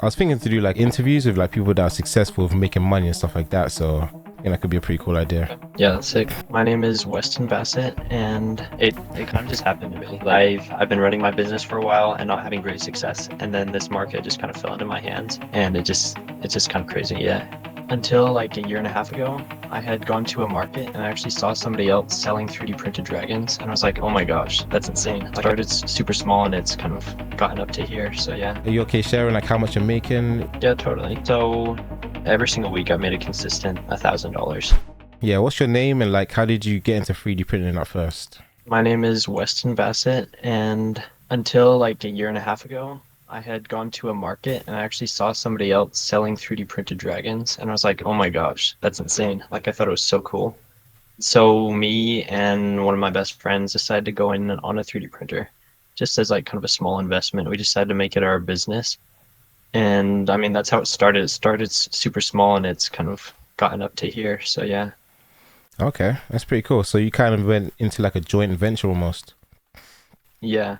I was thinking to do like interviews with like people that are successful with making money and stuff like that. So I think that could be a pretty cool idea. Yeah, that's sick. My name is Weston Bassett, and it kind of just happened to me. I've been running my business for a while and not having great success, and then this market just kind of fell into my hands, and it's just kind of crazy. Yeah. Until like a year and a half ago, I had gone to a market and I actually saw somebody else selling 3D printed dragons, and I was like, oh my gosh, that's insane. Like, I started super small and it's kind of gotten up to here. So yeah. Are you okay sharing like how much you're making? Yeah, totally. So every single week I made a consistent $1,000. Yeah, what's your name and like how did you get into 3D printing at first? My name is Weston Bassett, and until like a year and a half ago, I had gone to a market and I actually saw somebody else selling 3D printed dragons, and I was like, oh my gosh, that's insane. Like, I thought it was so cool. So me and one of my best friends decided to go in on a 3D printer, just as like kind of a small investment. We decided to make it our business. And I mean, that's how it started. It started super small and it's kind of gotten up to here. So yeah. Okay, that's pretty cool. So you kind of went into like a joint venture almost. Yeah.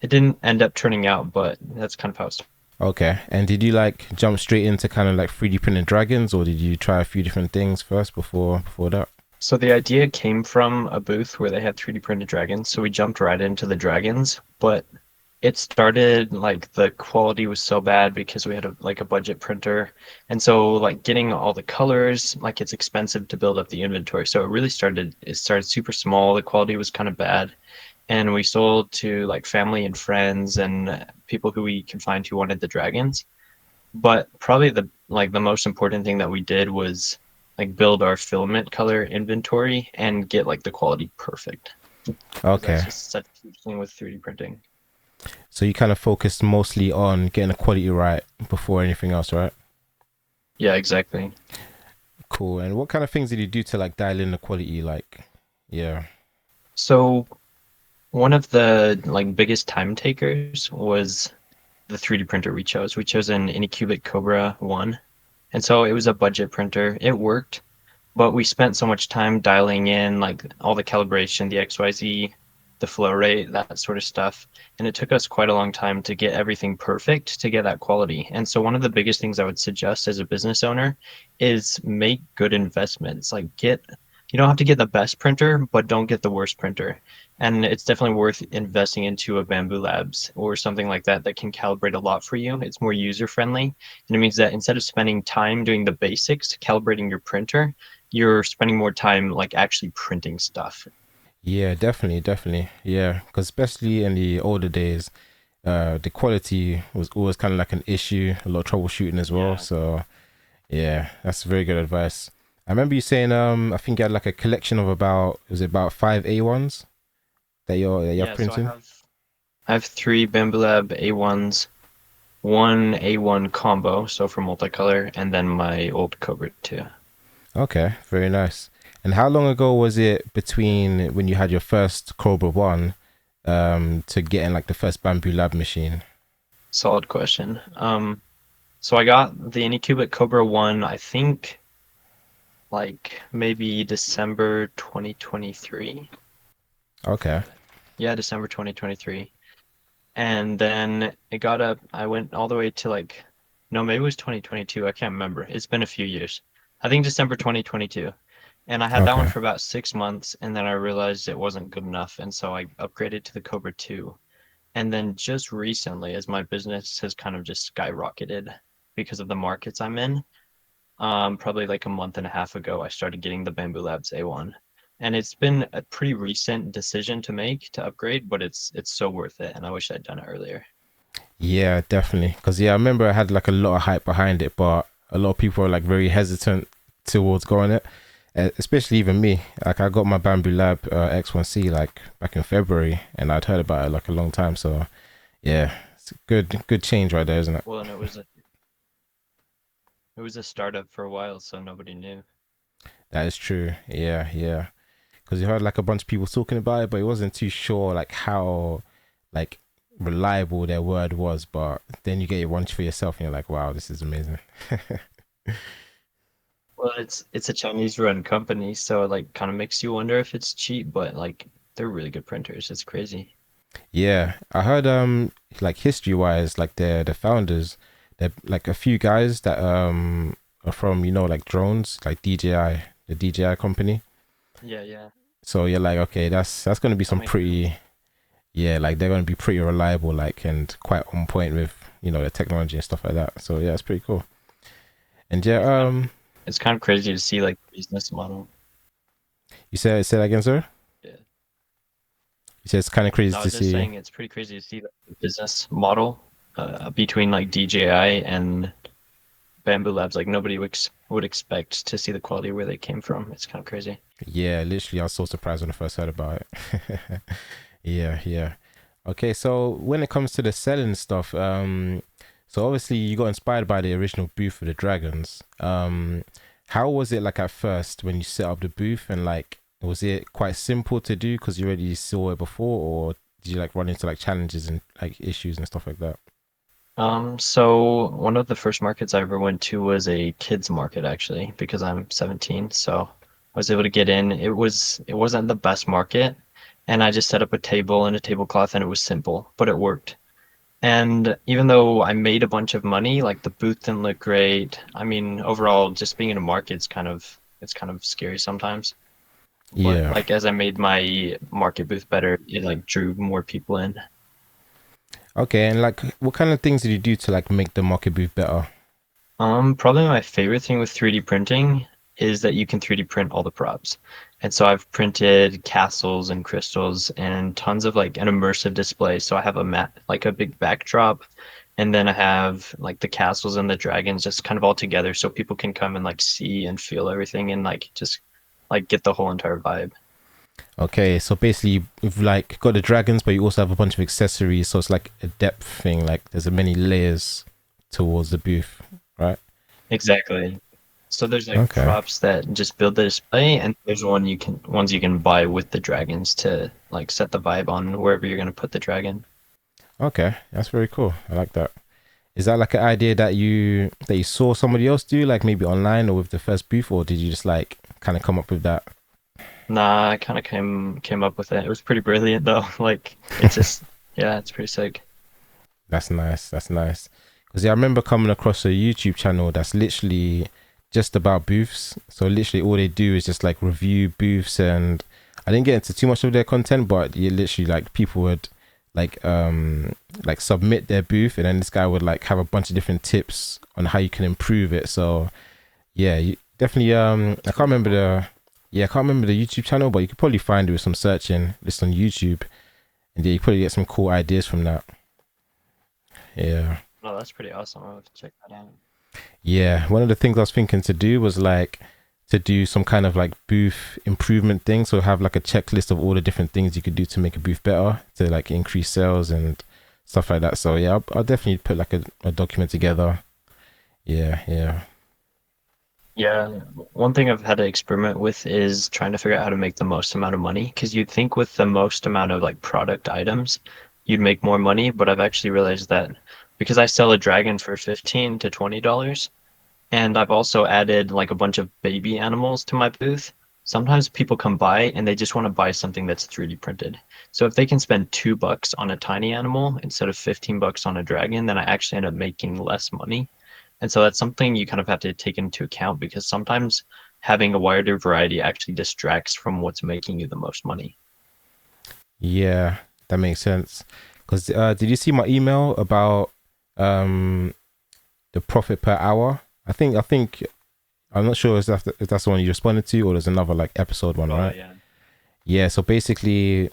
It didn't end up turning out, but that's kind of how it started. Okay, and did you like jump straight into kind of like 3D printing dragons, or did you try a few different things first before that? So the idea came from a booth where they had 3D printed dragons. So we jumped right into the dragons, but it started like the quality was so bad because we had a budget printer. And so like getting all the colors, like it's expensive to build up the inventory. So it started super small. The quality was kind of bad. And we sold to like family and friends and people who we could find who wanted the dragons. But probably the most important thing that we did was like build our filament color inventory and get like the quality perfect. Because Okay, that's just such a huge thing with 3D printing. so you kind of focused mostly on getting the quality right before anything else, right? Yeah, exactly. Cool. And what kind of things did you do to like dial in the quality? Like, yeah. So one of the like biggest time takers was the 3D printer we chose. We chose an Anycubic Cobra 1. And so it was a budget printer. It worked, but we spent so much time dialing in like all the calibration, the XYZ, the flow rate, that sort of stuff. And it took us quite a long time to get everything perfect to get that quality. And so one of the biggest things I would suggest as a business owner is make good investments. Like you don't have to get the best printer, but don't get the worst printer. And it's definitely worth investing into a Bambu Labs or something like that that can calibrate a lot for you. It's more user friendly. And it means that instead of spending time doing the basics, calibrating your printer, you're spending more time like actually printing stuff. Yeah, definitely, definitely. Yeah, because especially in the older days, the quality was always kind of like an issue, a lot of troubleshooting as well. Yeah. So yeah, that's very good advice. I remember you saying, I think you had like a collection of about, was it about five A1s that you're Yeah, so printing? I have three Bambu Lab A1s, one A1 combo, so for multicolor, and then my old Cobra 2. Okay, very nice. And how long ago was it between when you had your first Cobra One, to getting like the first Bamboo Lab machine? Solid question. So I got the Anycubic Cobra 1, I think like maybe December 2023. Okay, Yeah, December 2023. And then it got up, I went all the way to like, no, maybe it was 2022. I can't remember. It's been a few years. I think December 2022. And I had that one okay. for about 6 months, and then I realized it wasn't good enough. And so I upgraded to the Cobra 2. And then just recently, as my business has kind of just skyrocketed because of the markets I'm in, probably like a month and a half ago, I started getting the Bamboo Labs A1. And it's been a pretty recent decision to make to upgrade, but it's so worth it, and I wish I'd done it earlier. Yeah, definitely. Because yeah, I remember I had like a lot of hype behind it, but a lot of people were like very hesitant towards going it. Especially even me. Like I got my Bamboo Lab X1C like back in February, and I'd heard about it like a long time. So yeah, it's a good change right there, isn't it? Well, and it was a startup for a while, so nobody knew. That is true. Yeah, yeah. Because you heard like a bunch of people talking about it, but it wasn't too sure like how like reliable their word was. But then you get it once for yourself, and you're like, wow, this is amazing. Well, it's a Chinese-run company, so it like kind of makes you wonder if it's cheap, but like they're really good printers. It's crazy. Yeah, I heard like history wise, like the founders, They're like a few guys that are from, you know, like drones, like DJI, the DJI company. Yeah, yeah. So you're like, okay, that's gonna be That some makes sense. pretty, yeah, like they're gonna be pretty reliable, like, and quite on point with, you know, the technology and stuff like that. So yeah, it's pretty cool. And yeah, It's kind of it's kind of crazy to see like the business model. you say that again, sir? Yeah. You said it's kind of crazy No, I to was just see. saying it's pretty crazy to see the business model between like DJI and Bamboo Labs. Like nobody would expect to see the quality where they came from. It's kind of crazy. Yeah, literally, I was so surprised when I first heard about it. Yeah, yeah. Okay, so when it comes to the selling stuff, so obviously you got inspired by the original booth for the dragons. How was it like at first when you set up the booth, and like was it quite simple to do because you already saw it before, or did you like run into like challenges and like issues and stuff like that? So one of the first markets I ever went to was a kids market actually, because I'm 17. So I was able to get in. It wasn't the best market, and I just set up a table and a tablecloth and it was simple, but it worked. And even though I made a bunch of money, like the booth didn't look great. I mean, overall, just being in a market's it's kind of scary sometimes. But Yeah. like as I made my market booth better, it like drew more people in. Okay, and like what kind of things did you do to like make the market booth better? Probably my favorite thing with 3D printing is that you can 3D print all the props. And so I've printed castles and crystals and tons of like an immersive display. So I have a mat, like a big backdrop, and then I have like the castles and the dragons just kind of all together so people can come and like see and feel everything and like just like get the whole entire vibe. Okay, so basically you've like got the dragons, but you also have a bunch of accessories, so it's like a depth thing. Like there's a many layers towards the booth, right? Exactly. So there's like Okay, props that just build the display, and there's ones you can buy with the dragons to like set the vibe on wherever you're gonna put the dragon. okay, that's very cool. I like that. Is that like an idea that you saw somebody else do, like maybe online or with the first booth, or did you just like kind of come up with that? Nah, I kind of came up with it. It was pretty brilliant though. Like it's just yeah, it's pretty sick. That's nice. That's nice. Because yeah, I remember coming across a YouTube channel that's literally just about booths. So literally all they do is just like review booths, and I didn't get into too much of their content, but you literally like people would like submit their booth, and then this guy would like have a bunch of different tips on how you can improve it. So yeah, you definitely I That's can't really remember cool. the yeah, I can't remember the YouTube channel, but you could probably find it with some searching just on YouTube, and yeah, you probably get some cool ideas from that. Yeah. No, that's pretty awesome. I'll have to check that out. Yeah, one of the things I was thinking to do was like to do some kind of like booth improvement thing. So have like a checklist of all the different things you could do to make a booth better, to like increase sales and stuff like that. So yeah, I'll definitely put like a document together. Yeah, yeah, Yeah, one thing I've had to experiment with is trying to figure out how to make the most amount of money. Because you'd think with the most amount of like product items, you'd make more money, but I've actually realized that because I sell a dragon for $15 to $20, and I've also added like a bunch of baby animals to my booth. Sometimes people come by and they just want to buy something that's 3D printed. So if they can spend $2 on a tiny animal instead of $15 on a dragon, then I actually end up making less money. And so that's something you kind of have to take into account because sometimes having a wider variety actually distracts from what's making you the most money. yeah. That makes sense. Because did you see my email about um the profit per hour? I think I'm not sure if that's the one you responded to, or there's another like episode one, Oh right? yeah. Yeah. So basically, it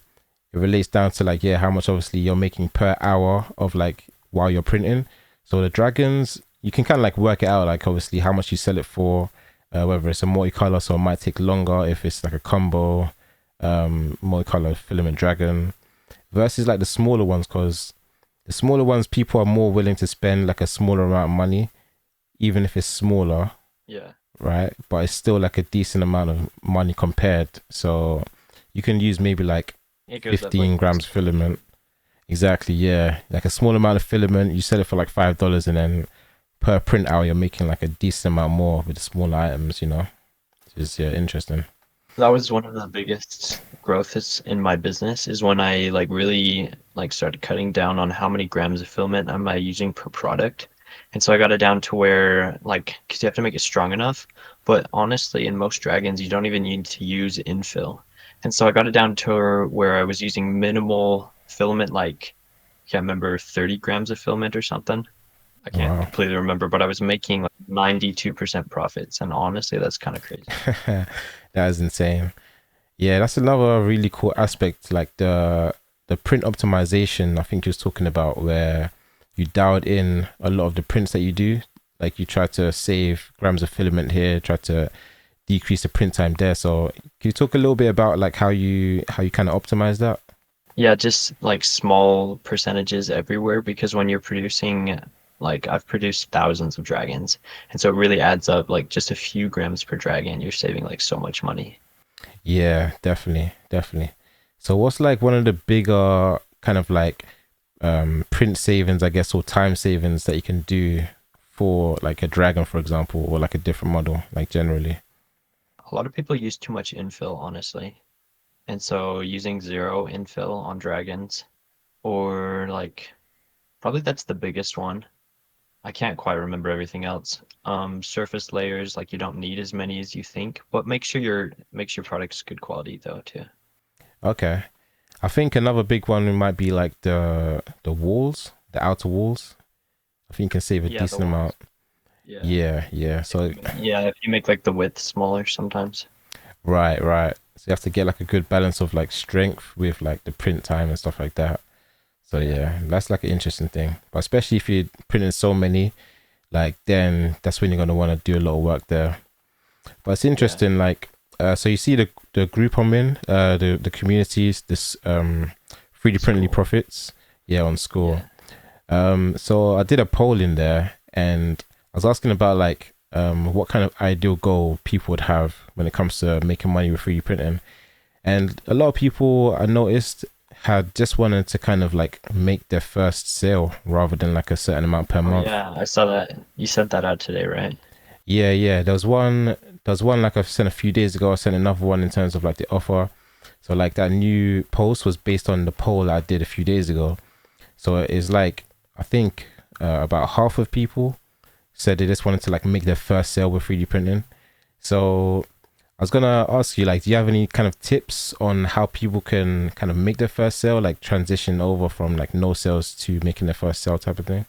relates down to like yeah how much obviously you're making per hour of like while you're printing. So the dragons you can kind of like work it out, like obviously how much you sell it for, whether it's a multicolor, so it might take longer if it's like a combo multicolor filament dragon versus like the smaller ones, because the smaller ones people are more willing to spend like a smaller amount of money even if it's smaller, Yeah. right? But it's still like a decent amount of money compared. So you can use maybe like It goes up like 15 grams filament. Exactly, yeah. Like a small amount of filament, you sell it for like $5, and then per print hour, you're making like a decent amount more with the smaller items, you know? Which is, yeah, interesting. that was one of the biggest growths in my business is when I like really like started cutting down on how many grams of filament am I using per product. And so I got it down to where, like, because you have to make it strong enough. But honestly, in most dragons, you don't even need to use infill. And so I got it down to where I was using minimal filament, like, I can't remember, 30 grams of filament or something. I can't Wow. completely remember, but I was making like 92% profits. And honestly, that's kind of crazy. That is insane. Yeah, that's another really cool aspect, like the print optimization I think you was talking about, where you dialed in a lot of the prints that you do. Like you try to save grams of filament here, try to decrease the print time there. So can you talk a little bit about like how you kind of optimize that? Yeah, just like small percentages everywhere because when you're producing, like I've produced thousands of dragons, and so it really adds up. Like just a few grams per dragon, you're saving like so much money. Yeah, definitely, definitely. So what's like one of the bigger kind of like print savings, I guess, or time savings that you can do for like a dragon, for example, or like a different model, like generally? A lot of people use too much infill, honestly, and so using zero infill on dragons, or like probably that's the biggest one. I can't quite remember everything else. Surface layers, like you don't need as many as you think, but make sure your product's good quality though too. Okay. I think another big one might be like the walls, the outer walls. I think you can save a Yeah, the decent amount. walls. Yeah. Yeah, yeah. So Yeah, if you make like the width smaller sometimes. right, right. So you have to get like a good balance of like strength with like the print time and stuff like that. So Yeah. yeah, that's like an interesting thing. But especially if you're printing so many, like then that's when you're gonna want to do a lot of work there. But it's Yeah. interesting, like so you see the group I'm in, the communities, this 3D printing School. profits, yeah, on school. Yeah. So I did a poll in there, and I was asking about like what kind of ideal goal people would have when it comes to making money with 3D printing. And a lot of people I noticed had just wanted to kind of like make their first sale rather than like a certain amount per Oh month. yeah, I saw that. You sent that out today, right? Yeah, yeah. There was one like I've sent a few days ago. I sent another one in terms of like the offer. So like that new post was based on the poll I did a few days ago. So it's like I think about half of people said they just wanted to like make their first sale with 3D printing. So I was gonna ask you, like, do you have any kind of tips on how people can kind of make their first sale, like transition over from like no sales to making their first sale type of thing?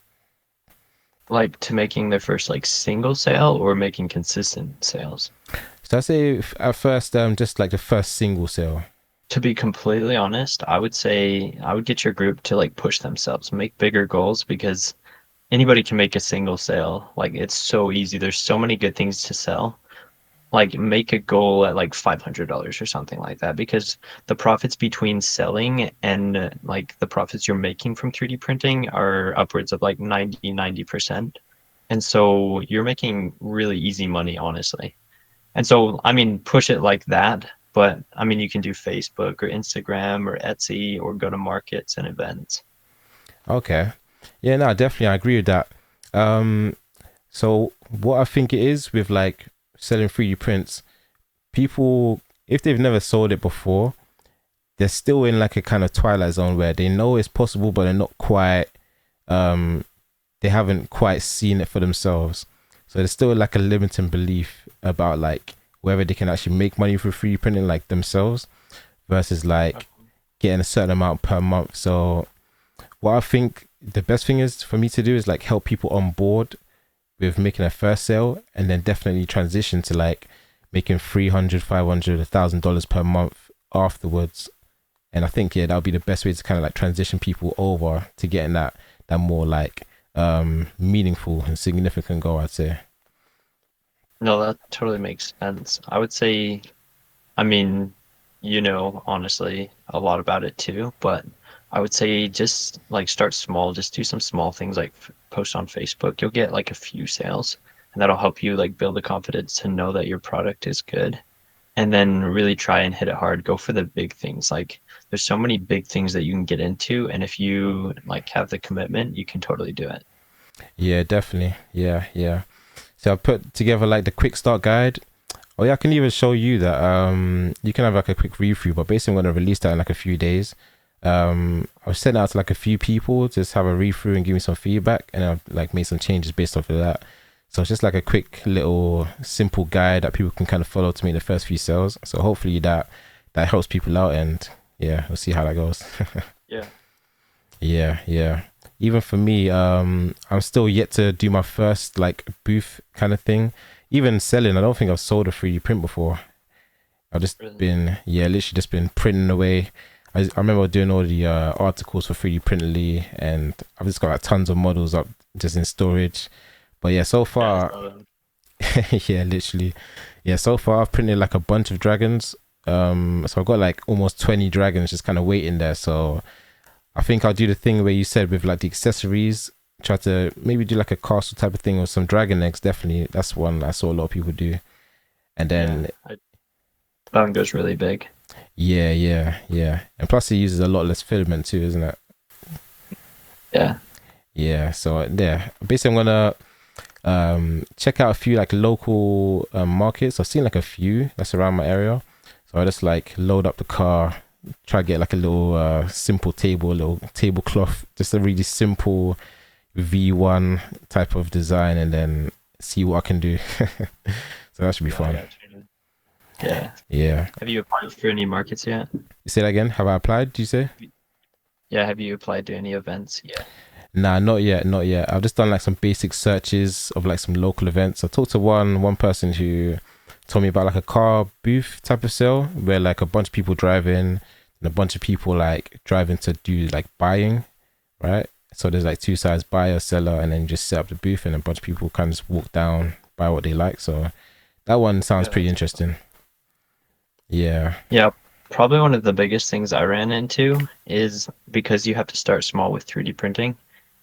Like to making their first like single sale or making consistent sales. So I say at first, just like the first single sale. To be completely honest, I would say I would get your group to like push themselves, make bigger goals because anybody can make a single sale. Like it's so easy. There's so many good things to sell. Like make a goal at like $500 or something like that because the profits between selling and like the profits you're making from 3D printing are upwards of like 90%. And so you're making really easy money, honestly. And so, I mean, push it like that. But I mean, you can do Facebook or Instagram or Etsy or go to markets and events. Okay. Yeah, no, definitely, I agree with that. Um, so what I think it is with like selling 3D prints, people, if they've never sold it before, they're still in like a kind of twilight zone where they know it's possible, but they're not quite, um, they haven't quite seen it for themselves. So there's still like a limiting belief about like whether they can actually make money for 3D printing like themselves versus like getting a certain amount per month. So what I think the best thing is for me to do is like help people on board with making a first sale and then definitely transition to like making 300, 500, $1,000 per month afterwards. And I think, yeah, that would be the best way to kind of like transition people over to getting that more like meaningful and significant goal, I'd say. No, that totally makes sense. I would say, I mean, honestly, a lot about it too, but I would say just like start small, just do some small things like post on Facebook. You'll get like a few sales, and that'll help you like build the confidence to know that your product is good. And then really try and hit it hard. Go for the big things. Like there's so many big things that you can get into, and if you like have the commitment, you can totally do it. Yeah, definitely. Yeah, yeah. So I put together like the quick start guide. Oh yeah, I can even show you that. You can have like a quick read through, but basically I'm gonna release that in like a few days. I was sending out to like a few people, just have a read through and give me some feedback, and I've like made some changes based off of that. So it's just like a quick little simple guide that people can kind of follow to make the first few sales. So hopefully that helps people out, and yeah, we'll see how that goes. Yeah. Yeah, yeah. Even for me, I'm still yet to do my first like booth kind of thing. Even selling, I don't think I've sold a 3D print before. I've just Really. been, yeah, literally just been printing away. I remember doing all the articles for 3D Printly, and I've just got like tons of models up just in storage. But yeah, so Yeah, I far, saw them. yeah, literally, yeah, so far I've printed like a bunch of dragons. So I've got like almost 20 dragons just kind of waiting there. So I think I'll do the thing where you said with like the accessories, try to maybe do like a castle type of thing or some dragon eggs. Definitely, that's one I saw a lot of people do. And Yeah, then that one goes really big. yeah, yeah, yeah. And plus, it uses a lot less filament too, isn't it? Yeah. Yeah. So yeah, basically, I'm gonna check out a few like local markets. I've seen like a few that's around my area. So I just like load up the car, try to get like a little simple table, a little tablecloth, just a really simple V1 type of design, and then see what I can do. So that should be No, I fun. got you. Yeah. Yeah. Have you applied for any markets yet? You say that again? Have I applied? Do you say? Yeah, have you applied to any events yet? Nah, not yet, not yet. I've just done like some basic searches of like some local events. I talked to one person who told me about like a car booth type of sale where like a bunch of people drive in and a bunch of people like driving to do like buying, right? So there's like two sides, buyer, seller, and then you just set up the booth and a bunch of people kind of just walk down, buy what they like. So that one sounds Yeah, pretty that's interesting. Yeah. Yeah, probably one of the biggest things I ran into is because you have to start small with 3D printing,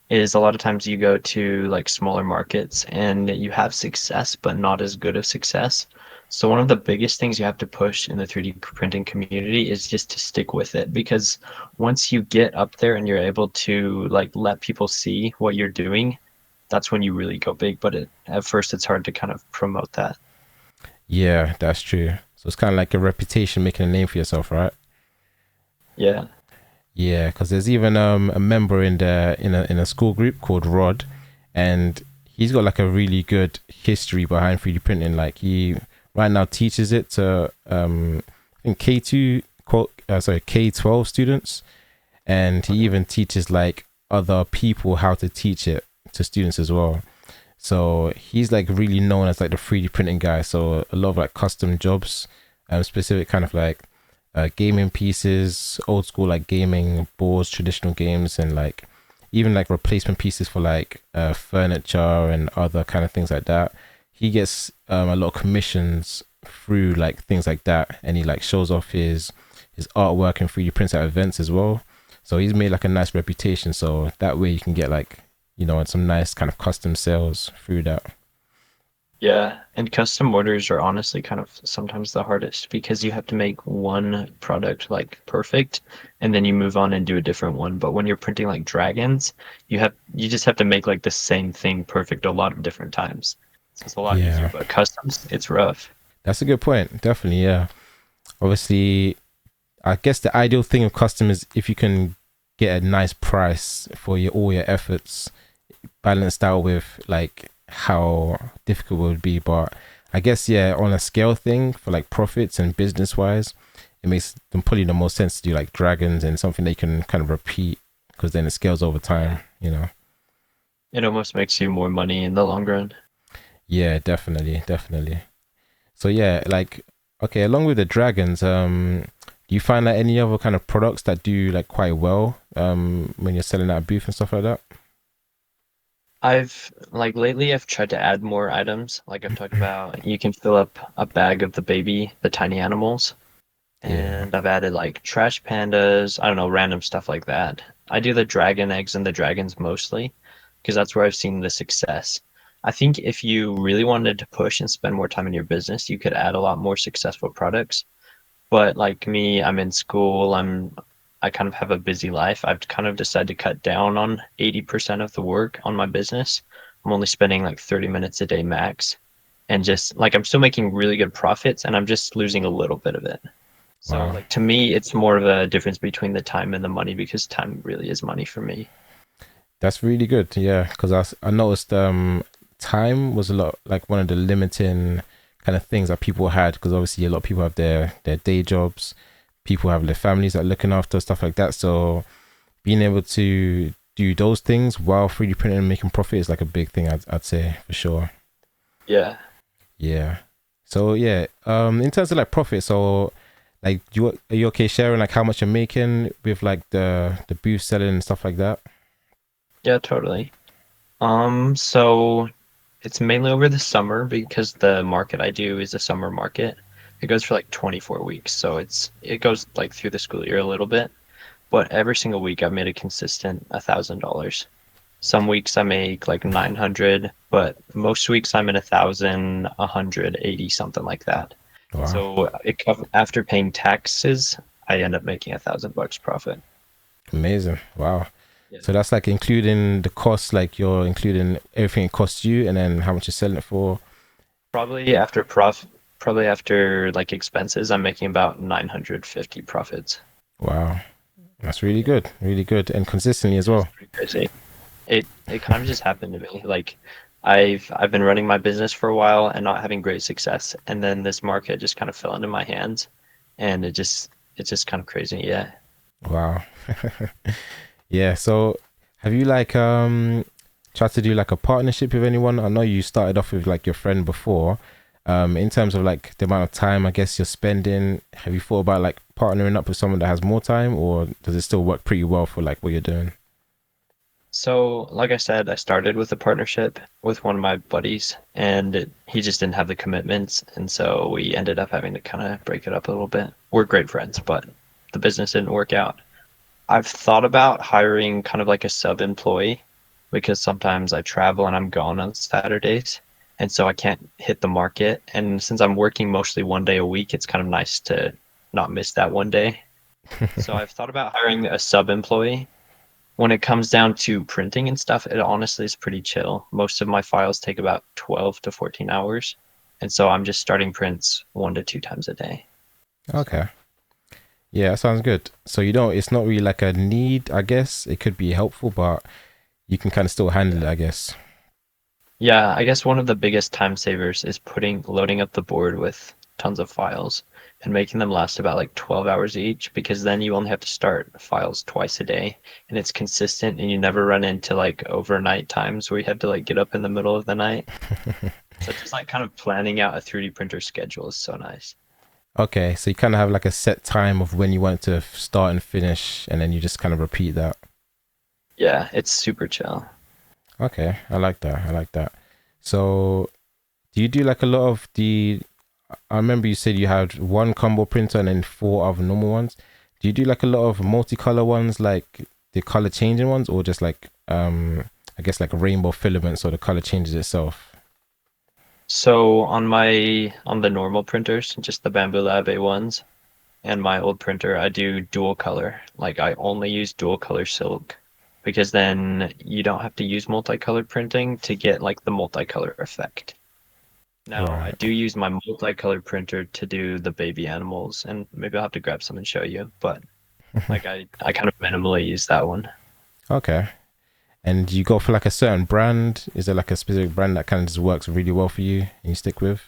is a lot of times you go to like smaller markets and you have success, but not as good of success. So one of the biggest things you have to push in the 3D printing community is just to stick with it because once you get up there and you're able to like let people see what you're doing, that's when you really go big. But at first it's hard to kind of promote that. Yeah, that's true. So it's kind of like a reputation, making a name for yourself, right? Yeah. Yeah, because there's even a member in the in a school group called Rod, and he's got like a really good history behind 3D printing. Like he right now teaches it to I think K2 quote sorry K12 students, and he even teaches like other people how to teach it to students as well. So he's like really known as like the 3D printing guy. So a lot of like custom jobs, specific kind of like gaming pieces, old school like gaming boards, traditional games, and like even like replacement pieces for like furniture and other kind of things like that. He gets a lot of commissions through like things like that, and he like shows off his artwork and 3D prints at events as well. So he's made like a nice reputation. So that way you can get like some nice kind of custom sales through that. Yeah, and custom orders are honestly kind of sometimes the hardest because you have to make one product like perfect and then you move on and do a different one. But when you're printing like dragons, you just have to make like the same thing perfect a lot of different times. So it's a lot easier, Yeah, but customs, it's rough. that's a good point. Definitely, yeah. Obviously, I guess the ideal thing of custom is if you can get a nice price for your all your efforts, balanced out with like how difficult it would be. But I guess yeah, on a scale thing for like profits and business wise, it makes them probably the most sense to do like dragons and something they can kind of repeat because then it scales over Yeah. time. It almost makes you more money in the long run. Yeah, definitely, definitely. So yeah, like okay, along with the dragons, do you find like any other kind of products that do like quite well when you're selling at a booth and stuff like that? I've like lately I've tried to add more items. Like I've talked about, you can fill up a bag of the tiny animals. Yeah. And I've added like trash pandas, I don't know, random stuff like that. I do the dragon eggs and the dragons mostly because that's where I've seen the success. I think if you really wanted to push and spend more time in your business, you could add a lot more successful products. But like me, I'm in school, I kind of have a busy life. I've kind of decided to cut down on 80% of the work on my business. I'm only spending like 30 minutes a day max. And just like I'm still making really good profits and I'm just losing a little bit of it. So Wow. like to me, it's more of a difference between the time and the money because time really is money for me. That's really good. Yeah, because I noticed time was a lot like one of the limiting kind of things that people had because obviously a lot of people have their day jobs, people have their families that are looking after stuff like that. So being able to do those things while 3D printing and making profit is like a big thing. I'd say for sure. Yeah. Yeah. So yeah, in terms of like profit, so like are you okay sharing like how much you're making with like the booth selling and stuff like that? Yeah, totally. So it's mainly over the summer because the market I do is a summer market. It goes for like 24 weeks, so it goes like through the school year a little bit. But every single week I've made a consistent $1,000. Some weeks I make like 900, but most weeks I'm in 1,000, 180, something like that. And Wow. so after paying taxes, I end up making $1,000 profit. Amazing. Wow. Yeah. So that's like including the cost, like you're including everything it costs you and then how much you're selling it for. Probably after like expenses, I'm making about 950 profits. Wow. That's really Yeah, good. Really good. And consistently as it is well. pretty crazy. It kind of just happened to me. Like I've been running my business for a while and not having great success, and then this market just kind of fell into my hands, and it's just kind of crazy. Yeah. Wow. Yeah. So have you like tried to do like a partnership with anyone? I know you started off with like your friend before. In terms of like the amount of time I guess you're spending, have you thought about like partnering up with someone that has more time or does it still work pretty well for like what you're doing? So, like I said, I started with a partnership with one of my buddies, and he just didn't have the commitments, and so we ended up having to kind of break it up a little bit. We're great friends, but the business didn't work out. I've thought about hiring kind of like a sub-employee because sometimes I travel and I'm gone on Saturdays, and so I can't hit the market. And since I'm working mostly one day a week, it's kind of nice to not miss that one day. So I've thought about hiring a sub-employee. When it comes down to printing and stuff, it honestly is pretty chill. Most of my files take about 12 to 14 hours, and so I'm just starting prints 1 to 2 times a day. So Okay. Yeah, that sounds good. So you don't, it's not really like a need, I guess. It could be helpful, but you can kind of still handle it, yeah. I guess. Yeah, I guess one of the biggest time savers is loading up the board with tons of files and making them last about like 12 hours each because then you only have to start files twice a day and it's consistent and you never run into like overnight times where you have to like get up in the middle of the night. So just like kind of planning out a 3D printer schedule is so nice. Okay, so you kind of have like a set time of when you want to start and finish, and then you just kind of repeat that. Yeah, it's super chill. Okay, I like that. I like that. So, do you do like a lot of the? I remember you said you had one combo printer and then four other normal ones. Do you do like a lot of multicolor ones, like the color changing ones, or just like I guess like rainbow filaments, so the color changes itself? So on the normal printers, just the Bambu Lab A1s, and my old printer, I do dual color. Like I only use dual color silk because then you don't have to use multicolored printing to get like the multicolor effect. Now, I Right. do use my multicolored printer to do the baby animals, and maybe I'll have to grab some and show you, but like I kind of minimally use that one. Okay. And you go for like a certain brand? Is there like a specific brand that kind of just works really well for you and you stick with?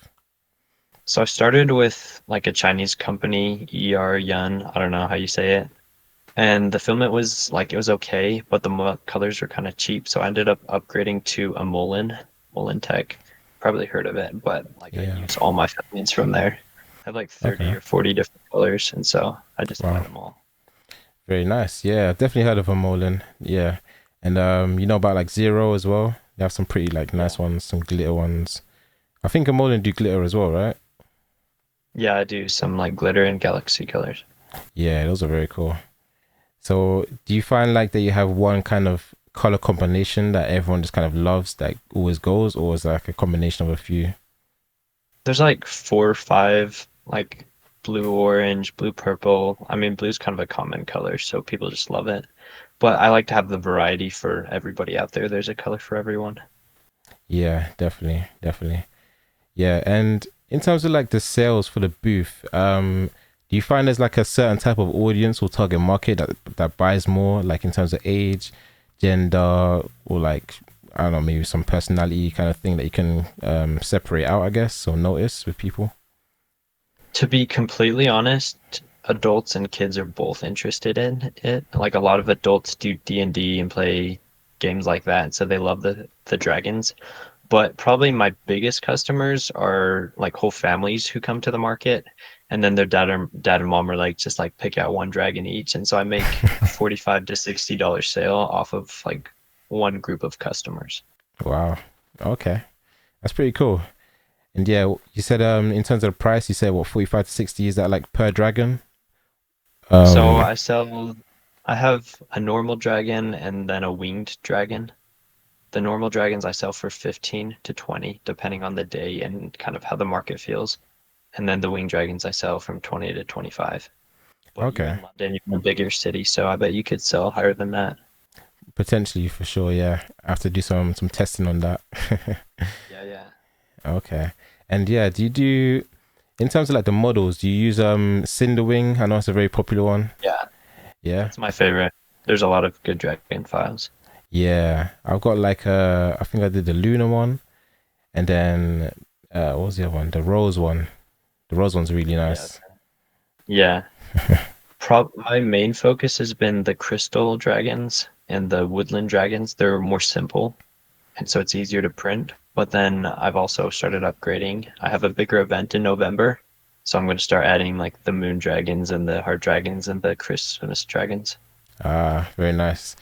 So I started with like a Chinese company, Yun, I don't know how you say it. And the filament was like it was okay, but the colors were kind of cheap, so I ended up upgrading to a Mullen Tech. Probably heard of it, but like I Yeah. use all my filaments from there. I have like 30 Okay. or 40 different colors, and so I just line Wow. them all. Very nice. Yeah, I've definitely heard of Amolin. Yeah. And you know about like Zero as well? They have some pretty like Yeah. nice ones, some glitter ones. I think Amolin do glitter as well, right? Yeah, I do some like glitter and galaxy colors. Yeah, those are very cool. So do you find like that you have one kind of color combination that everyone just kind of loves that always goes, or is it like a combination of a few? There's like 4 or 5 like blue orange, blue purple. I mean, blue's kind of a common color, so people just love it. But I like to have the variety for everybody out there. There's a color for everyone. Yeah, definitely, definitely. Yeah, and in terms of like the sales for the booth, Do you find there's like a certain type of audience or target market that buys more, like in terms of age, gender, or like I don't know, maybe some personality kind of thing that you can separate out, I guess, or notice with people? To be completely honest, adults and kids are both interested in it. Like a lot of adults do D&D and play games like that, so they love the dragons. But probably my biggest customers are like whole families who come to the market, and then their dad and mom are like just like pick out one dragon each, and so I make a 45 to $60 sale off of like one group of customers. Wow. Okay, that's pretty cool. And yeah, you said in terms of the price, you said what 45 to 60, is that like per dragon? So Um I have a normal dragon and then a winged dragon. The normal dragons I sell for 15 to 20, depending on the day and kind of how the market feels. And then the winged dragons I sell from 20 to 25. But you're okay. in London, you're in a bigger city, so I bet you could sell higher than that. Potentially for sure, yeah. I have to do some testing on that. Yeah, yeah. Okay. And yeah, do you do in terms of like the models, do you use Cinderwing? I know it's a very popular one. Yeah, Yeah. that's my favorite. There's a lot of good dragon files. Yeah. I've got like I think I did the Luna one, and then what was the other one? The Rose one. The Rose one's really Yeah. nice. Yeah. My main focus has been the crystal dragons and the woodland dragons. They're more simple, and so it's easier to print. But then I've also started upgrading. I have a bigger event in November, so I'm going to start adding like the moon dragons and the heart dragons and the Christmas dragons. Ah, very nice.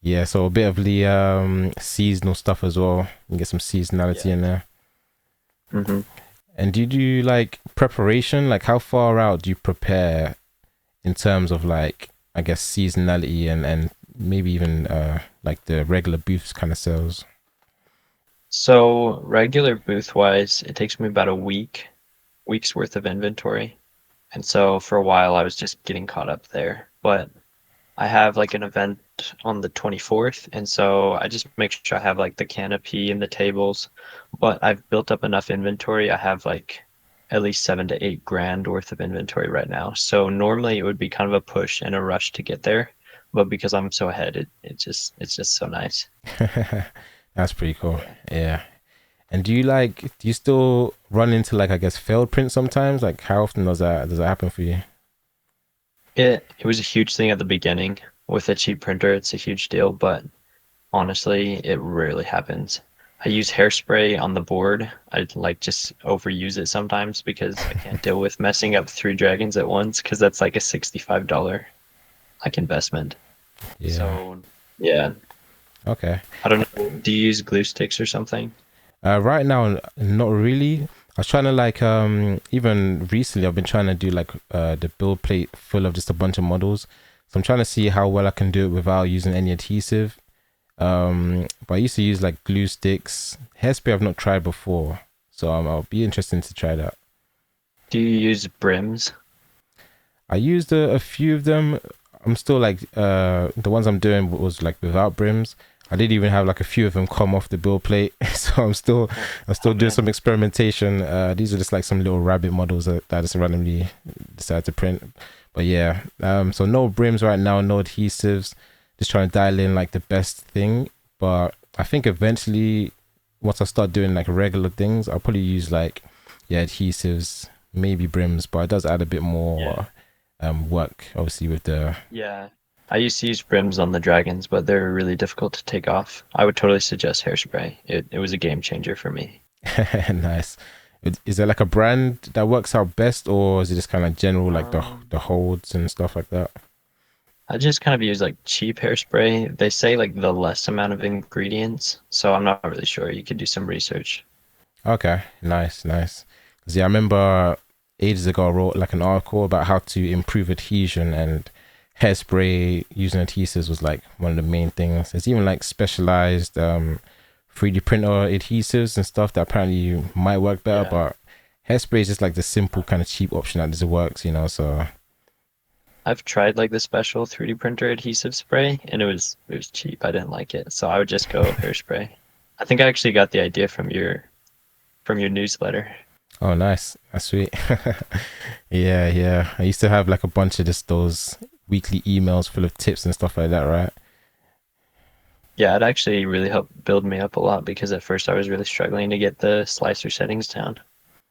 Yeah, so a bit of the seasonal stuff as well. You can get some seasonality Yeah. in there. Hmm. And do you do like preparation? Like how far out do you prepare in terms of like I guess seasonality and maybe even like the regular booths kind of sales? So regular booth wise, it takes me about week's worth of inventory. And so for a while I was just getting caught up there. But I have like an event on the 24th, and so I just make sure I have like the canopy and the tables. But I've built up enough inventory. I have like at least 7 to 8 grand worth of inventory right now. So normally it would be kind of a push and a rush to get there, but because I'm so ahead, it's just so nice. That's pretty cool. Yeah. Yeah. And do you still run into like I guess failed prints sometimes? Like how often does that happen for you? It was a huge thing at the beginning. With a cheap printer, it's a huge deal, but honestly, it rarely happens. I use hairspray on the board. I like just overuse it sometimes because I can't deal with messing up three dragons at once because that's like a $65 like investment. Yeah. So yeah, Okay. I don't know. Do you use glue sticks or something? Right now, not really. I was trying to like even recently I've been trying to do like the build plate full of just a bunch of models. So I'm trying to see how well I can do it without using any adhesive. But I used to use like glue sticks. Hairspray I've not tried before, so I'll be interested to try that. Do you use brims? I used a few of them. I'm still like the ones I'm doing was like without brims. I did even have like a few of them come off the build plate, so I'm Oh still doing man. some experimentation. These are just like some little rabbit models that I just randomly decided to print. But yeah, so no brims right now, no adhesives. Just trying to dial in like the best thing. But I think eventually, once I start doing like regular things, I'll probably use like yeah adhesives, maybe brims. But it does add a bit Yeah. more work, obviously with the Yeah. I used to use brims on the dragons, but they're really difficult to take off. I would totally suggest hairspray. It was a game changer for me. nice. Is there like a brand that works out best, or is it just kind of general, like Um, the holds and stuff like that? I just kind of use like cheap hairspray. They say like the less amount of ingredients, so I'm not really sure. You could do some research. Okay, nice, nice. 'Cause, yeah, I remember ages ago I wrote like an article about how to improve adhesion, and hairspray using adhesives was like one of the main things. There's even like specialized 3D printer adhesives and stuff that apparently might work better, Yeah. but hairspray is just like the simple kind of cheap option that just works, you know. So I've tried like the special 3D printer adhesive spray and it was cheap. I didn't like it. So I would just go hairspray. I think I actually got the idea from your newsletter. Oh, nice. That's sweet. Yeah, yeah. I used to have like a bunch of just those weekly emails full of tips and stuff like that, right? Yeah, it actually really helped build me up a lot because at first I was really struggling to get the slicer settings down.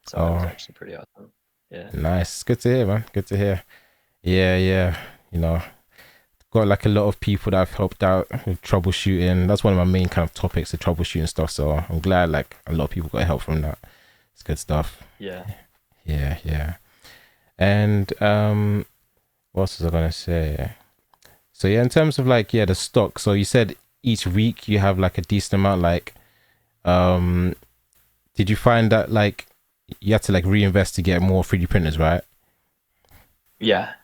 So it was Oh, actually pretty awesome. Yeah. nice. Good to hear, man. Good to hear. Yeah, yeah. You know, got like a lot of people that I've helped out with troubleshooting. That's one of my main kind of topics, the troubleshooting stuff. So I'm glad like a lot of people got help from that. It's good stuff. Yeah. Yeah, yeah. And what else was I gonna say? So yeah, in terms of like yeah, the stock. So you said each week you have like a decent amount. Like, um, did you find that like you had to like reinvest to get more 3D printers, right? Yeah.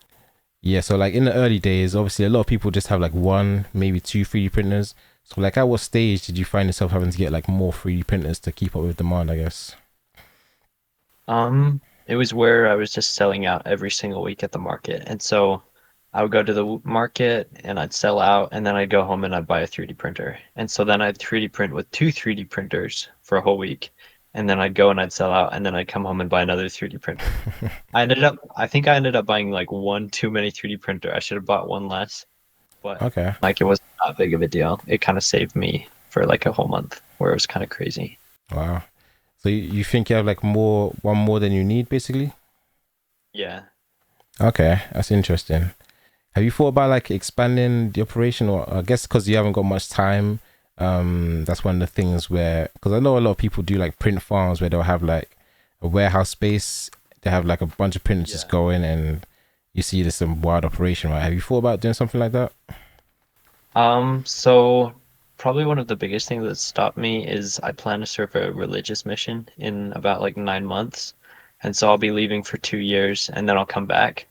Yeah. So like in the early days, obviously a lot of people just have like one, maybe two 3D printers. So like at what stage did you find yourself having to get like more 3D printers to keep up with demand? I guess. It was where I was just selling out every single week at the market. And so I would go to the market and I'd sell out and then I'd go home and I'd buy a 3D printer. And so then I'd 3D print with two 3D printers for a whole week. And then I'd go and I'd sell out and then I'd come home and buy another 3D printer. I think I ended up buying like one too many 3D printer. I should have bought one less, but Okay. like it wasn't that big of a deal. It kind of saved me for like a whole month where it was kind of crazy. Wow. So you think you have like one more than you need, basically? Yeah. Okay, that's interesting. Have you thought about like expanding the operation, or I guess because you haven't got much time, that's one of the things where because I know a lot of people do like print farms where they'll have like a warehouse space, they have like a bunch of printers just Yeah. going, and you see this some wild operation, right? Have you thought about doing something like that? So probably one of the biggest things that stopped me is I plan to serve a religious mission in about like 9 months. And so I'll be leaving for 2 years and then I'll come back.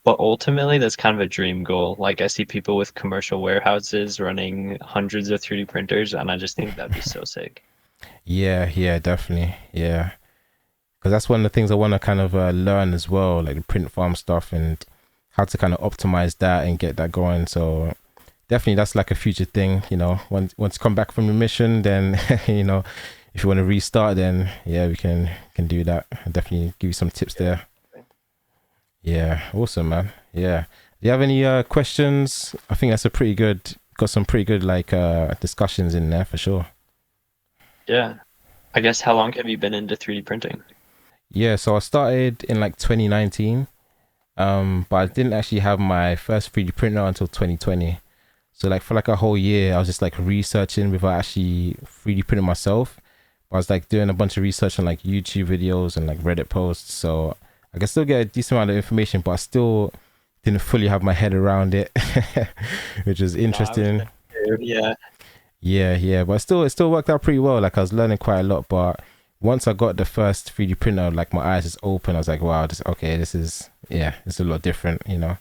But ultimately, that's kind of a dream goal. Like I see people with commercial warehouses running hundreds of 3D printers, and I just think that'd be so sick. Yeah, yeah, definitely, yeah. Because that's one of the things I want to kind of learn as well, like the print farm stuff and how to kind of optimize that and get that going. So definitely that's like a future thing, you know. Once you come back from the mission, then you know, if you want to restart, then yeah, we can do that. I'll definitely give you some tips Yeah. there. Yeah, awesome, man. Yeah. Do you have any questions? I think that's a pretty good, got some pretty good like discussions in there for sure. Yeah. I guess how long have you been into 3D printing? Yeah, so I started in like 2019, but I didn't actually have my first 3D printer until 2020. So like for like a whole year, I was just like researching without actually 3D printing myself. I was like doing a bunch of research on like YouTube videos and like Reddit posts. So I can still get a decent amount of information, but I still didn't fully have my head around it, which was No, I was interesting. there too. Yeah. Yeah, yeah, but it still worked out pretty well. Like I was learning quite a lot, but once I got the first 3D printer, like my eyes just open. I was like, wow, this okay, this is yeah, it's a lot different, you know.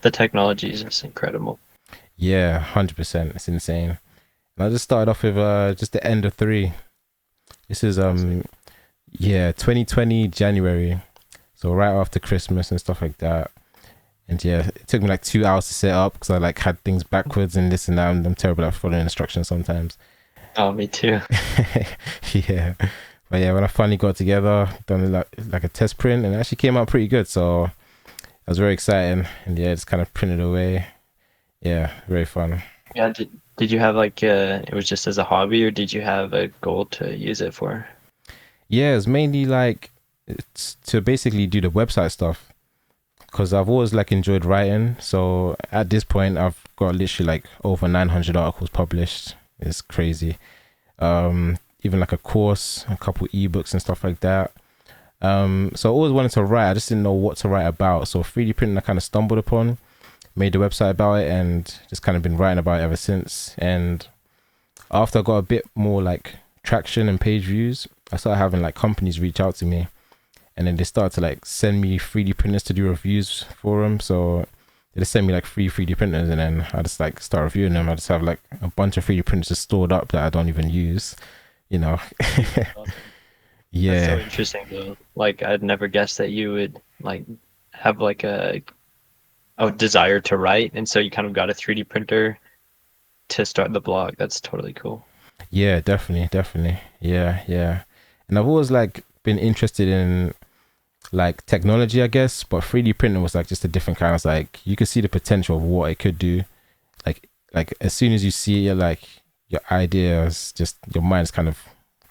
The technology is just incredible. Yeah, 100%. It's insane. And I just started off with just the end of three. This is That's sick. yeah, 2020 January. So right after Christmas and stuff like that. And yeah, it took me like 2 hours to set up because I like had things backwards and this and that. I'm terrible at following instructions sometimes. Oh, me too. Yeah, but yeah, when I finally got together, done like a test print, and it actually came out pretty good. So it was very exciting, and yeah, just kind of printed away. Yeah, very fun. Yeah, did you have like it was just as a hobby or did you have a goal to use it for? Yeah, it's mainly like it's to basically do the website stuff because I've always like enjoyed writing. So at this point, I've got literally like over 900 articles published. It's crazy. Even like a course, a couple ebooks and stuff like that. So I always wanted to write. I just didn't know what to write about. So 3D printing, I kind of stumbled upon, made the website about it, and just kind of been writing about it ever since. And after I got a bit more like traction and page views, I started having like companies reach out to me, and then they started to like send me 3D printers to do reviews for them. So they just send me like free 3D printers, and then I just like start reviewing them. I just have like a bunch of 3D printers just stored up that I don't even use, you know. Awesome. That's so Yeah, interesting though. Like I'd never guessed that you would like have like a desire to write, and so you kind of got a 3D printer to start the blog. That's totally cool. yeah, definitely, definitely. Yeah, yeah. And I've always like been interested in like technology, I guess, but 3D printing was like just a different kind. It's like you could see the potential of what it could do. Like as soon as you see it, like your ideas, just your mind's kind of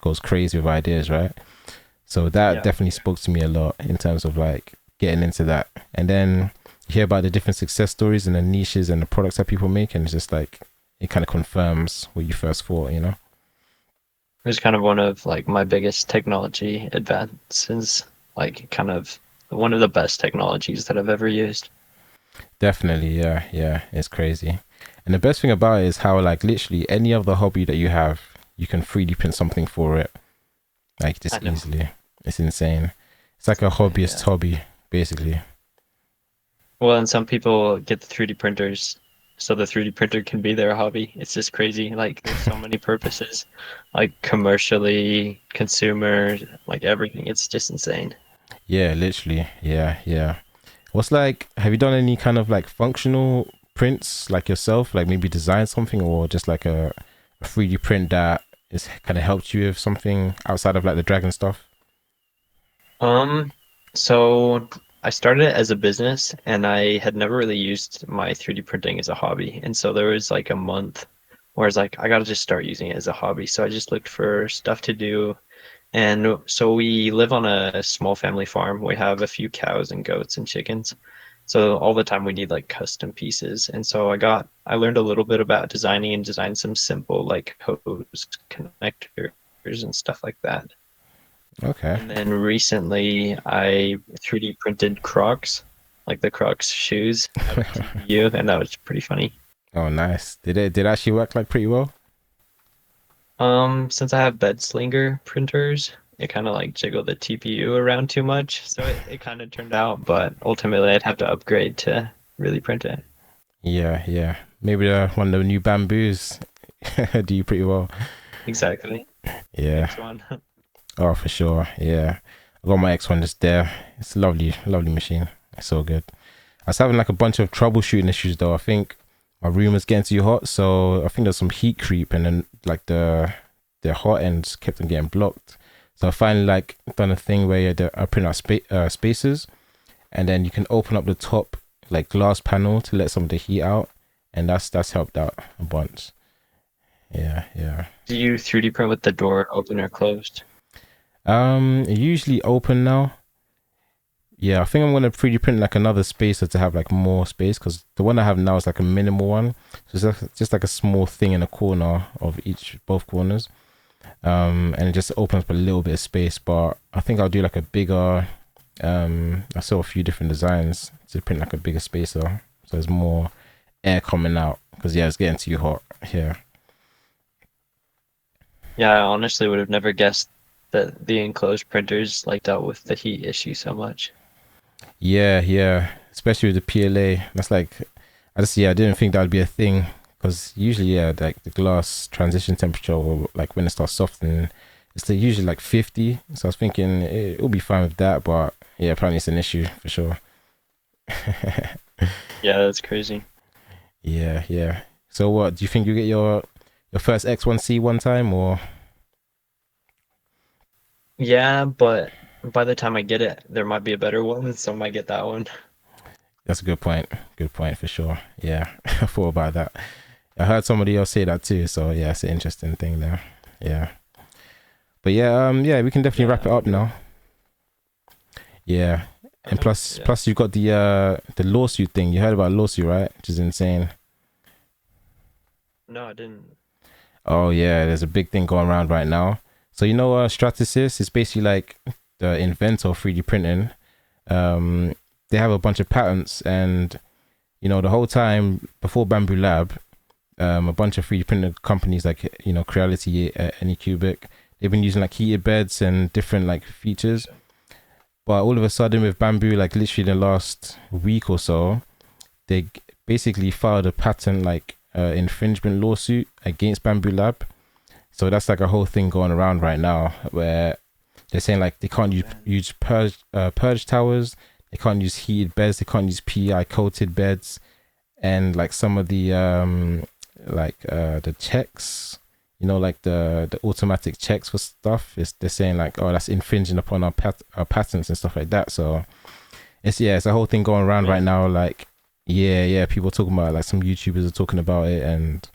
goes crazy with ideas, right? So that Yeah. definitely spoke to me a lot in terms of like getting into that. And then you hear about the different success stories and the niches and the products that people make, and it's just like it kind of confirms what you first thought, you know? It was kind of one of like my biggest technology advances, like kind of one of the best technologies that I've ever used. Definitely, yeah, yeah. It's crazy. And the best thing about it is how like literally any other hobby that you have, you can 3D print something for it, like I just know. easily. It's insane. It's like a hobbyist Yeah. hobby, basically. Well, and some people get the 3D printers so the 3D printer can be their hobby. It's just crazy. Like there's so many purposes, like commercially, consumer, like everything. It's just insane. Yeah, literally. Yeah, yeah. What's like, have you done any kind of like functional prints like yourself? Like maybe design something or just like a 3D print that is kind of helped you with something outside of like the dragon stuff? Um, so I started it as a business and I had never really used my 3D printing as a hobby. And so there was like a month where I was like, I gotta just start using it as a hobby. So I just looked for stuff to do. And so we live on a small family farm. We have a few cows and goats and chickens. So all the time we need like custom pieces. And so I learned a little bit about designing and designed some simple like hose connectors and stuff like that. Okay. And then recently I 3D printed Crocs, like the Crocs shoes out of TPU, and that was pretty funny. Oh, nice. Did it actually work like pretty well? Since I have bed slinger printers, it kind of like jiggled the TPU around too much, so it kind of turned out, but ultimately I'd have to upgrade to really print it. Yeah, yeah. Maybe one of the new bamboos do you pretty well. Exactly. Yeah. Next one. Oh, for sure. Yeah. I got my X one just there. It's a lovely, lovely machine. It's so good. I was having like a bunch of troubleshooting issues though. I think my room was getting too hot, so I think there's some heat creep, and then like the hot ends kept on getting blocked. So I finally like done a thing where I print out spaces, and then you can open up the top like glass panel to let some of the heat out, and that's helped out a bunch. Yeah, yeah. Do you 3D print with the door open or closed? Usually open now. Yeah, I think I'm gonna 3D print like another spacer to have like more space, because the one I have now is like a minimal one, so it's just like a small thing in a corner of both corners. And it just opens up a little bit of space. But I think I'll do like a bigger. I saw a few different designs to print like a bigger spacer, so there's more air coming out. Because yeah, it's getting too hot here. Yeah, I honestly would have never guessed that the enclosed printers like dealt with the heat issue so much. Yeah, yeah. Especially with the PLA, that's like I didn't think that would be a thing, because usually yeah, like the glass transition temperature, or like when it starts softening, it's like usually like 50. So I was thinking it'll be fine with that, but yeah, apparently it's an issue for sure. Yeah, that's crazy. Yeah, yeah. So what do you think you get your first X1C one time, or Yeah, but by the time I get it, there might be a better one, so I might get that one. that's a good point. Good point for sure. Yeah, I thought about that. I heard somebody else say that too. So yeah, it's an interesting thing there. Yeah, but yeah, yeah, we can definitely Yeah, wrap it up maybe. now. Yeah, and Okay. Yeah. plus you've got the lawsuit thing. You heard about lawsuit, right? Which is insane. No, I didn't. Oh yeah, there's a big thing going around right now. So you know, Stratasys is basically like the inventor of 3D printing. Um, they have a bunch of patents, and you know, the whole time before Bamboo Lab, a bunch of 3D printer companies like Creality, Anycubic, they've been using like heated beds and different like features. But all of a sudden with Bamboo, like literally the last week or so, they basically filed a patent like infringement lawsuit against Bamboo Lab. So that's like a whole thing going around right now, where they're saying like they can't use purge towers, they can't use heated beds, they can't use PEI coated beds, and like some of the the checks, like the automatic checks for stuff. They're saying like, oh, that's infringing upon our patents and stuff like that. So it's a whole thing going around right Really? now. Like, yeah, people talking about it, like some YouTubers are talking about it, and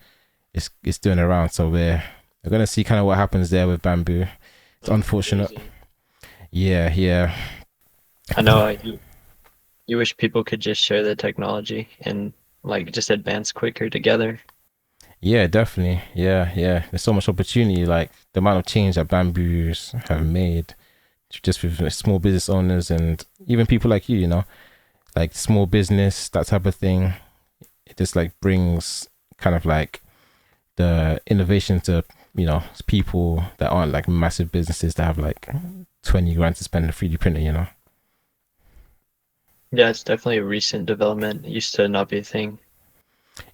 it's doing around. So we're gonna see kind of what happens there with Bamboo. It's That's unfortunate. crazy. Yeah. I know you wish people could just share the technology and like just advance quicker together. Yeah, definitely. Yeah. There's so much opportunity, like the amount of change that Bamboos have made just with small business owners and even people like you, like small business, that type of thing. It just like brings kind of like the innovation to, people that aren't like massive businesses that have like 20 grand to spend on a 3D printer. Yeah, it's definitely a recent development. It used to not be a thing.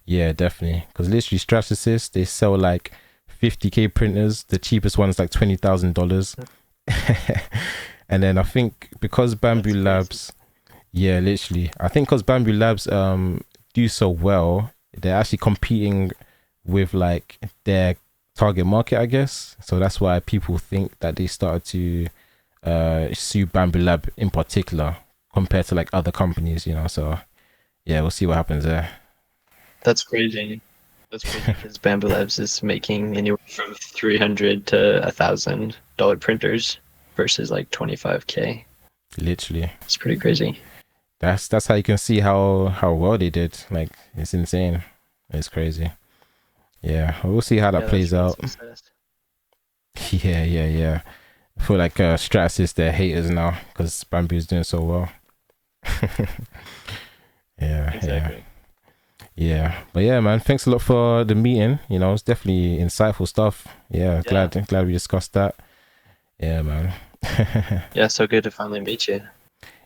Yeah, definitely. Because literally, Stratasys, they sell like 50K printers. The cheapest one is like $20,000. And then I think because Bamboo That's crazy. Labs, yeah, literally, I think because Bamboo Labs do so well, they're actually competing with like their target market, I guess. So that's why people think that they started to sue Bamboo Lab in particular compared to like other companies. So yeah, we'll see what happens there. That's crazy. That's crazy because Bambu Labs is making anywhere from 300 to $1,000 printers versus like 25K. Literally. It's pretty crazy. That's how you can see how well they did. Like it's insane. It's crazy. Yeah, we'll see how that Yeah, that's plays real out. success. Yeah. I feel like Stratus they're haters now because Bamboo's doing so well. Yeah. Exactly. Yeah. But yeah, man, thanks a lot for the meeting. It's definitely insightful stuff. Yeah, Yeah. glad we discussed that. Yeah, man. Yeah, so good to finally meet you.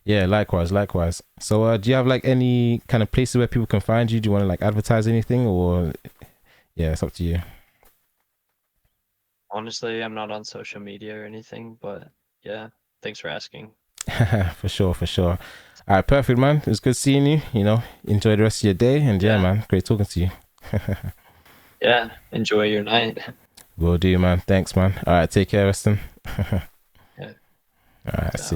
Yeah, likewise. So, do you have like any kind of places where people can find you? Do you want to like advertise anything, or yeah, it's up to you. Honestly, I'm not on social media or anything, but yeah, thanks for asking. For sure, for sure. All right, perfect, man. It was good seeing you. Enjoy the rest of your day, and yeah, Yeah. man, great talking to you. Yeah. Enjoy your night. Will do, man. Thanks, man. All right, take care, Weston. All Yeah. right, So. see.